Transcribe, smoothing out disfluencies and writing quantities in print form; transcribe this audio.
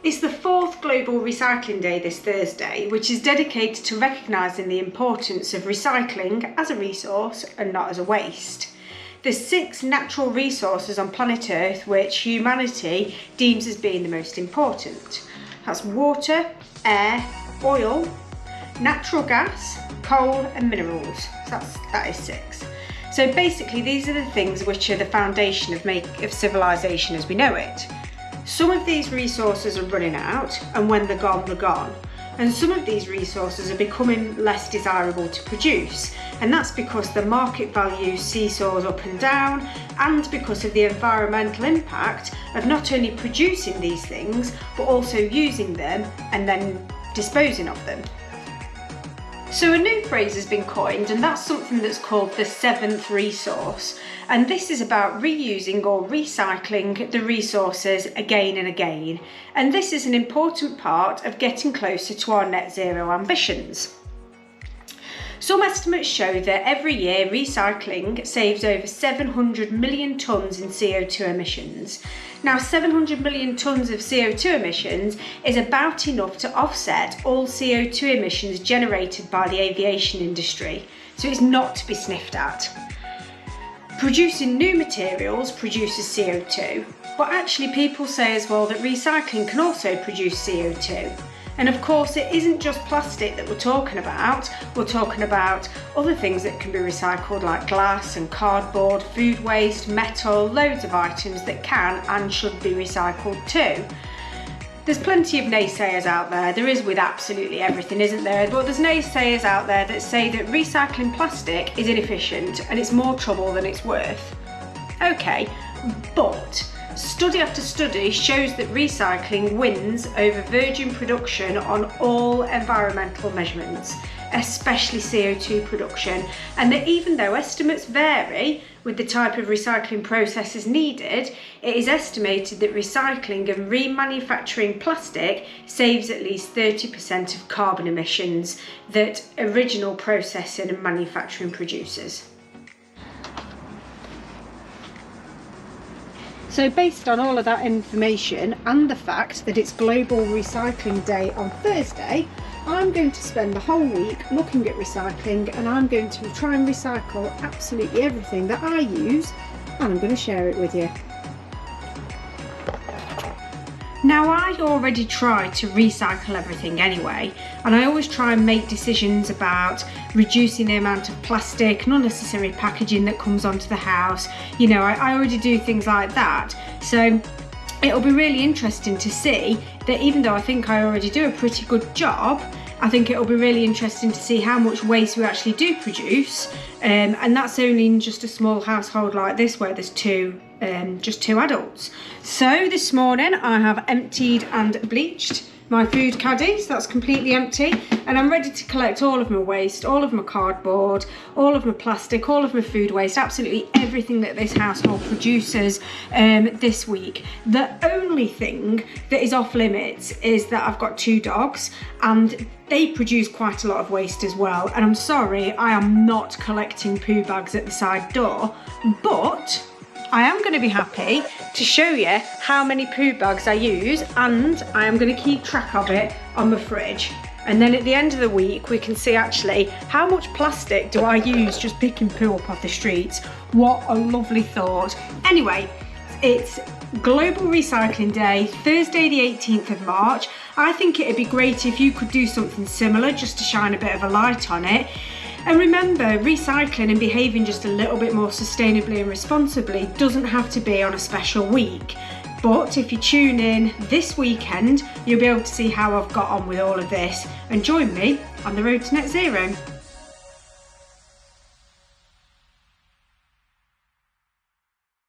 It's the fourth Global Recycling Day this Thursday, which is dedicated to recognising the importance of recycling as a resource and not as a waste. There's 6 natural resources on planet Earth which humanity deems as being the most important. That's water, air, oil, natural gas, coal and minerals. So that is 6. So basically these are the things which are the foundation of civilization as we know it. Some of these resources are running out, and when they're gone, they're gone. And some of these resources are becoming less desirable to produce, and that's because the market value seesaws up and down, and because of the environmental impact of not only producing these things, but also using them and then disposing of them. So a new phrase has been coined, and that's something that's called the 7th resource. And this is about reusing or recycling the resources again and again. And this is an important part of getting closer to our net zero ambitions. Some estimates show that every year recycling saves over 700 million tonnes in CO2 emissions. Now 700 million tonnes of CO2 emissions is about enough to offset all CO2 emissions generated by the aviation industry, so it's not to be sniffed at. Producing new materials produces CO2, but actually people say as well that recycling can also produce CO2. And of course it isn't just plastic that we're talking about other things that can be recycled like glass and cardboard, food waste, metal, loads of items that can and should be recycled too. There's plenty of naysayers out there is with absolutely everything, isn't there? But there's naysayers out there that say that recycling plastic is inefficient and it's more trouble than it's worth. Okay, but study after study shows that recycling wins over virgin production on all environmental measurements, especially CO2 production, and that even though estimates vary with the type of recycling processes needed, it is estimated that recycling and remanufacturing plastic saves at least 30% of carbon emissions that original processing and manufacturing produces. So based on all of that information and the fact that it's Global Recycling Day on Thursday, I'm going to spend the whole week looking at recycling, and I'm going to try and recycle absolutely everything that I use, and I'm going to share it with you. Now I already try to recycle everything anyway, and I always try and make decisions about reducing the amount of plastic and unnecessary packaging that comes onto the house. You know, I already do things like that. So it'll be really interesting to see that even though I think I already do a pretty good job, I think it'll be really interesting to see how much waste we actually do produce, and that's only in just a small household like this where there's just 2 adults. So this morning I have emptied and bleached my food caddy, so that's completely empty, and I'm ready to collect all of my waste, all of my cardboard, all of my plastic, all of my food waste, absolutely everything that this household produces this week. The only thing that is off limits is that I've got 2 dogs and they produce quite a lot of waste as well, and I'm sorry, I am not collecting poo bags at the side door, but I am going to be happy to show you how many poo bags I use, and I am going to keep track of it on my fridge. And then at the end of the week, we can see actually how much plastic do I use just picking poo up off the streets. What a lovely thought. Anyway, it's Global Recycling Day, Thursday the 18th of March. I think it'd be great if you could do something similar just to shine a bit of a light on it. And remember, recycling and behaving just a little bit more sustainably and responsibly doesn't have to be on a special week. But if you tune in this weekend, you'll be able to see how I've got on with all of this and join me on the road to net zero.